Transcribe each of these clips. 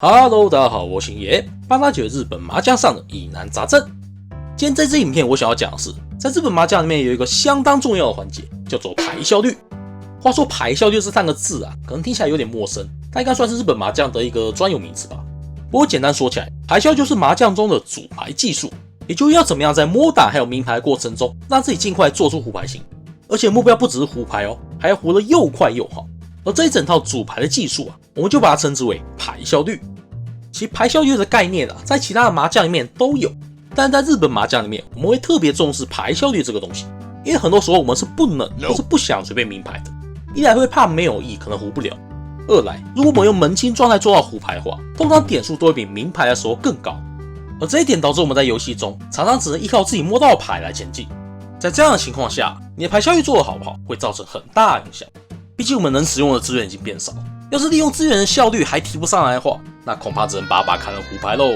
Hello， 大家好，我星爷，帮大家解日本麻将上的疑难杂症。今天这支影片我想要讲的是，在日本麻将里面有一个相当重要的环节，叫做牌效率。话说牌效率这3个字啊，可能听起来有点陌生，它应该算是日本麻将的一个专有名词吧。不过简单说起来，牌效就是麻将中的组牌技术，也就是要怎么样在摸打还有明牌的过程中，让自己尽快做出胡牌型，而且目标不只是胡牌哦，还要胡得又快又好。而这一整套组牌的技术啊，我们就把它称之为牌效率。其实牌效率的概念啊，在其他的麻将里面都有，但在日本麻将里面，我们会特别重视牌效率这个东西，因为很多时候我们是不能或是不想随便明牌的。一来会怕没有意可能胡不了，二来如果我们用门清状态做到胡牌的话，通常点数都会比明牌的时候更高。而这一点导致我们在游戏中常常只能依靠自己摸到的牌来前进。在这样的情况下，你的牌效率做得好不好，会造成很大的影响。毕竟我们能使用的资源已经变少，要是利用资源的效率还提不上来的话，那恐怕只能把砍成胡牌喽。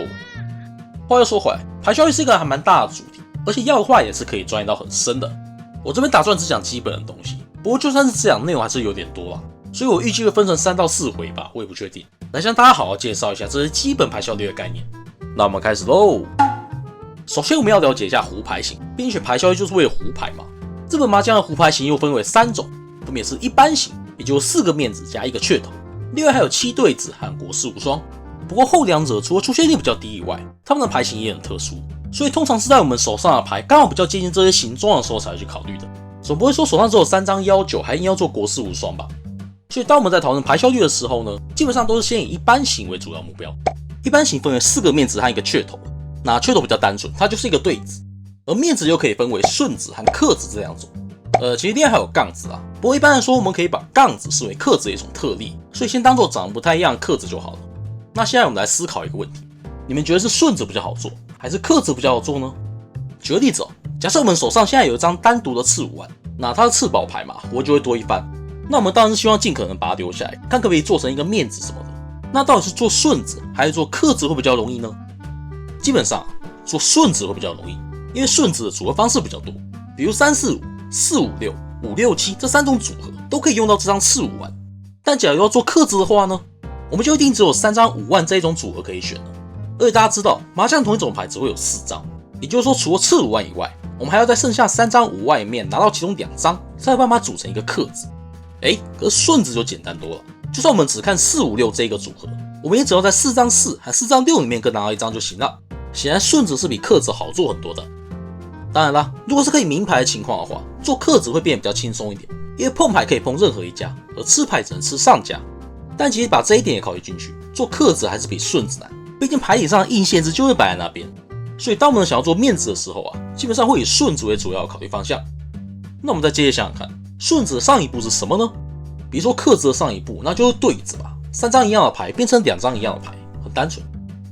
话又说回来，牌效率是一个还蛮大的主题，而且要的话也是可以钻研到很深的。我这边打算只讲基本的东西，不过就算是这样，内容还是有点多啦，所以我预计会分成3到4回吧，我也不确定，来向大家好好介绍一下这些基本牌效率的概念。那我们开始喽。首先我们要了解一下胡牌型，并且牌效率就是为了胡牌嘛。日本麻将的胡牌型又分为3种，分别是一般型，也就是4个面子加1个雀头，另外还有7对子和国士无双。不过后两者除了出现率比较低以外，他们的牌型也很特殊，所以通常是在我们手上的牌刚好比较接近这些形状的时候才会去考虑的，总不会说手上只有3张19还硬要做国士无双吧。所以当我们在讨论牌效率的时候呢，基本上都是先以一般型为主要目标。一般型分为4个面子和1个雀头，那雀头比较单纯，它就是一个对子，而面子又可以分为顺子和克子这2种。其实另外还有杠子啊，不过一般来说我们可以把杠子视为克子的一种特例，所以先当做长得不太一样的克子就好了。那现在我们来思考一个问题，你们觉得是顺子比较好做，还是克子比较好做呢？举个例子哦，假设我们手上现在有一张单独的次5万，那它的次宝牌嘛，活就会多一番。那我们当然是希望尽可能把它留下来，看可不可以做成一个面子什么的。那到底是做顺子还是做克子会比较容易呢？基本上做顺子会比较容易，因为顺子的组合方式比较多，比如345、456、567这3种组合都可以用到这张次5万。但假如要做克子的话呢，我们就一定只有3张5万这一种组合可以选了。而且大家知道，麻将同一种牌只会有4张，也就是说除了次5万以外，我们还要在剩下3张5万里面拿到其中2张，才有办法组成一个克子。可是顺子就简单多了，就算我们只看456这个组合，我们也只要在4张4和4张6里面各拿到1张就行了。显然顺子是比克子好做很多的。当然啦，如果是可以明牌的情况的话，做克子会变得比较轻松一点，因为碰牌可以碰任何一家，而吃牌只能吃上家。但其实把这一点也考虑进去，做克子还是比顺子难，毕竟牌理上的硬限制就会摆在那边。所以当我们想要做面子的时候啊，基本上会以顺子为主要的考虑方向。那我们再接着想想看，顺子的上一步是什么呢？比如说克子的上一步，那就是对子吧，3张一样的牌变成2张一样的牌，很单纯。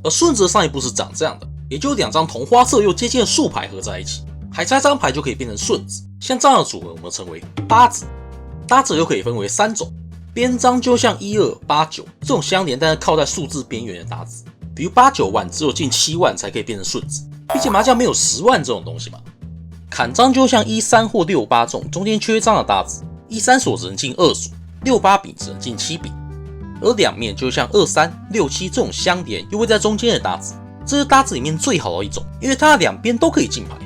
而顺子的上一步是长这样的，也就是2张同花色又接近的竖牌合在一起，还差1张牌就可以变成顺子。像这样的组合我们称为搭子。搭子又可以分为3种，边张就像12、89这种相连但是靠在数字边缘的搭子，比如89万只有近7万才可以变成顺子，毕竟麻将没有10万这种东西嘛。砍张就像13或68这种中间缺张的搭子，13所只能进2所，68笔只能进7笔。而两面就像23、67这种相连又会在中间的搭子，这是搭子里面最好的一种，因为它的两边都可以进牌。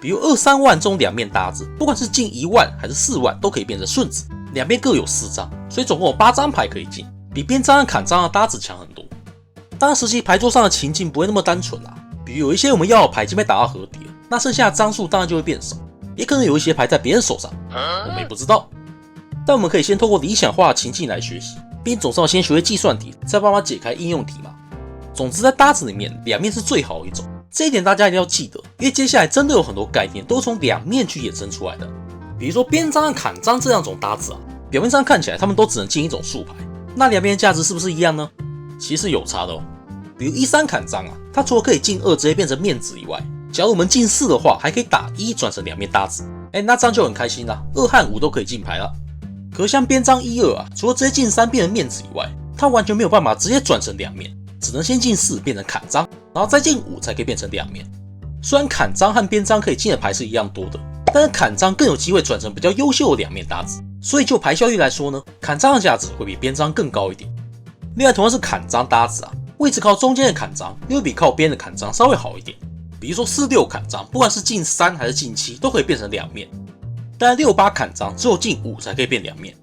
比如23万这种两面搭子，不管是进1万还是4万都可以变成顺子，两边各有4张，所以总共有8张牌可以进，比边张和砍张的搭子强很多。当然实际牌桌上的情境不会那么单纯啦，比如有一些我们要的牌已经被打到河底了，那剩下的张数当然就会变少，也可能有一些牌在别人手上，我们也不知道。但我们可以先透过理想化的情境来学习，并总是要先学会计算题，再帮忙解开应用题嘛。总之在搭子里面，两面是最好的一种，这一点大家一定要记得，因为接下来真的有很多概念都是从两面去衍生出来的。比如说边张和砍张这2种搭子啊，表面上看起来他们都只能进1种竖牌，那两边的价值是不是一样呢？其实有差的哦。比如13砍张啊，它除了可以进2直接变成面子以外，假如我们进4的话，还可以打1转成两面搭子，那这样就很开心啦，2和5都可以进牌了。可像边张12啊，除了直接进3变成面子以外，它完全没有办法直接转成两面，只能先进4变成砍张，然后再进5才可以变成两面。虽然砍张和边张可以进的牌是一样多的，但是砍张更有机会转成比较优秀的两面搭子，所以就牌效率来说呢，砍张的价值会比边张更高一点。另外同样是砍张搭子啊，位置靠中间的砍章又会比靠边的砍章稍微好一点。比如说4-6砍章，不管是进3还是进7都可以变成两面，但6-8砍章只有进5才可以变两面。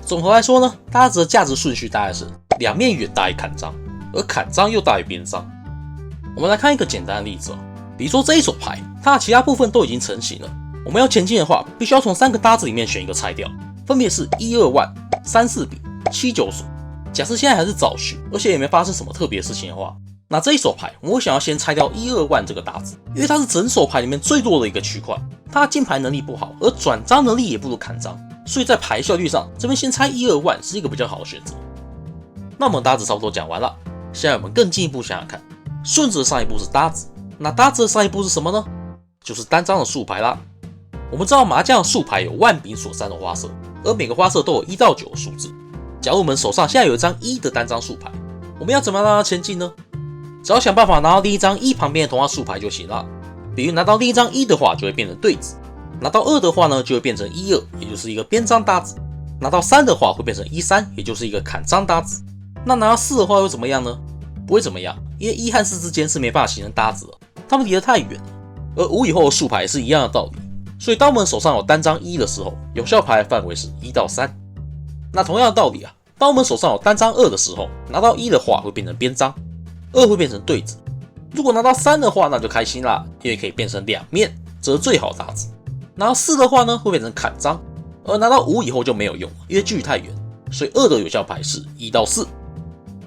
总和来说呢，大致的价值顺序大概是两面远大于砍章，而砍章又大于边章。我们来看一个简单的例子比如说这一手牌，它的其他部分都已经成型了，我们要前进的话，必须要从3个搭子里面选一个拆掉，分别是1-2万、3-4比、7-9所。假设现在还是早序，而且也没发生什么特别的事情的话，那这一手牌我会想要先拆掉1-2万这个搭子，因为它是整手牌里面最弱的一个区块，它的进牌能力不好，而转章能力也不如砍章，所以在牌效率上，这边先拆1-2万是一个比较好的选择。那我们搭子差不多讲完了，现在我们更进一步想想看，顺子的上一步是搭子，那搭子的上一步是什么呢？就是单张的竖牌啦。我们知道麻将的竖牌有万柄所占的花色，而每个花色都有1到9的数字。假如我们手上现在有一张1的单张竖牌，我们要怎么让它前进呢？只要想办法拿到另一张1旁边的同样竖牌就行了。比如拿到另一张1的话，就会变成对子；拿到2的话呢，就会变成1-2，也就是一个边章搭子；拿到3的话，会变成1-3，也就是一个砍章搭子。那拿到4的话又怎么样呢？不会怎么样，因为1和4之间是没办法形成搭子的，它们离得太远了。而5以后的竖牌也是一样的道理，所以当我们手上有单张1的时候，有效牌的范围是1到3。那同样的道理当我们手上有单张2的时候，拿到1的话会变成边章，2会变成对子。如果拿到3的话，那就开心啦，因为可以变成两面，这是最好的搭子。拿到4的话呢，会变成砍章，而拿到5以后就没有用了，因为距离太远，所以2的有效牌是1到4。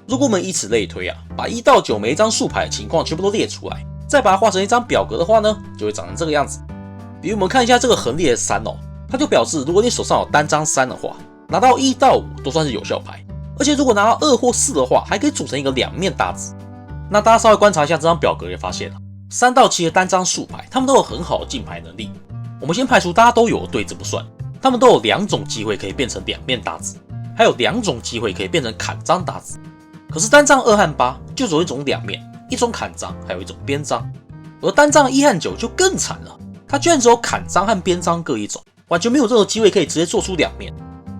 如果我们以此类推把1到9每一张竖牌的情况全部都列出来，再把它画成一张表格的话呢，就会长成这个样子。比如我们看一下这个横列的3它就表示如果你手上有单张3的话，拿到1到5都算是有效牌，而且如果拿到2或4的话，还可以组成一个两面搭子。那大家稍微观察一下这张表格，也发现3到7的单张竖牌，他们都有很好的进牌能力。我们先排除大家都有的对子不算，他们都有2种机会可以变成两面搭子，还有2种机会可以变成砍章搭子。可是单张2和8就只有一种两面，一种砍章，还有一种边章。而单张1和9就更惨了，它居然只有砍章和边章各一种，完全没有任何机会可以直接做出两面。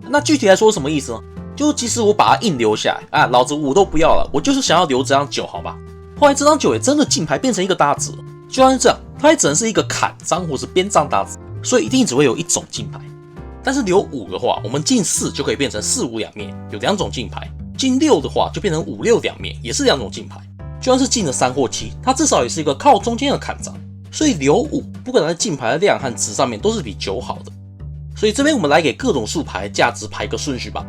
那具体来说什么意思呢？就是即使我把它硬留下来老子5都不要了，我就是想要留这张9，好吧？后来这张9也真的进牌变成一个搭子了，就算是这样，它也只能是一个砍章或是边章搭子，所以一定只会有一种进牌。但是留5的话，我们进4就可以变成4-5两面，有2种进牌；进6的话就变成5-6两面，也是2种进牌。就算是进了3或7，它至少也是一个靠中间的砍章，所以留5不可能在进牌的量和值上面都是比9好的。所以这边我们来给各种竖牌的价值排个顺序吧。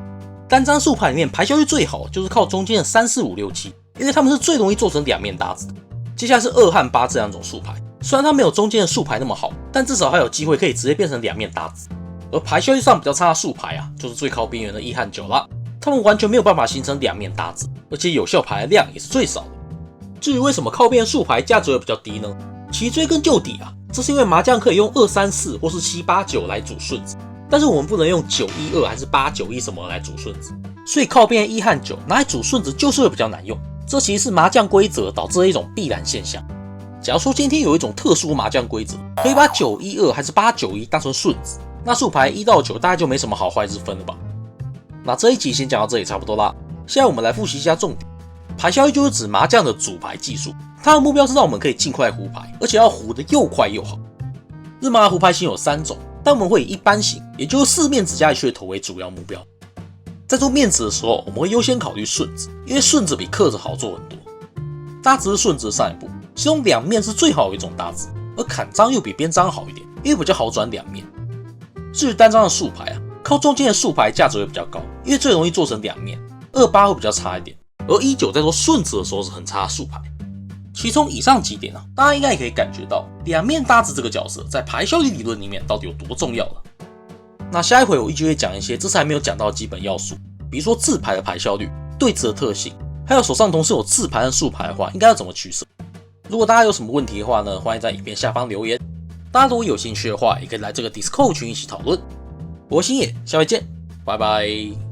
单张竖牌里面牌效率最好就是靠中间的3、4、5、6、7，因为它们是最容易做成两面搭子的。接下来是2和8这两种竖牌，虽然它没有中间的竖牌那么好，但至少还有机会可以直接变成两面搭子。而牌效率上比较差的竖牌就是最靠边缘的1和9啦，它们完全没有办法形成两面搭子，而且有效牌的量也是最少的。至于为什么靠边的竖牌价值会比较低呢？其实追根究底这是因为麻将可以用2、3、4或是7、8、9来组顺子，但是我们不能用9、1、2还是8、9、1什么来组顺子，所以靠边的1和9拿来组顺子就是会比较难用。这其实是麻将规则导致的一种必然现象。假如说今天有一种特殊麻将规则，可以把9、1、2还是8、9、1当成顺子，那竖牌1到9大概就没什么好坏之分了吧。那这一集先讲到这里差不多啦。现在我们来复习一下重点。牌效率就是指麻将的组牌技术，它的目标是让我们可以尽快胡牌，而且要胡得又快又好。日麻的胡牌型有3种，但我们会以一般型，也就是4面子加1头为主要目标。在做面子的时候，我们会优先考虑顺子，因为顺子比克子好做很多。搭子是顺子的上一步，其中两面是最好的一种搭子，而砍章又比边章好一点，因为比较好转两面。至于单张的竖牌靠中间的竖牌价值会比较高，因为最容易做成两面。2、8会比较差一点，而1、9在做顺子的时候是很差的竖牌。其中以上几点大家应该也可以感觉到两面搭子这个角色在牌效率理论里面到底有多重要了。那下一回我依旧会讲一些这次还没有讲到的基本要素，比如说字牌的牌效率、对子的特性，还有手上同时有字牌和竖牌的话应该要怎么取舍。如果大家有什么问题的话呢，欢迎在影片下方留言。大家如果有兴趣的话，也可以来这个 Discord 群一起讨论。我是星野，下回见，拜拜。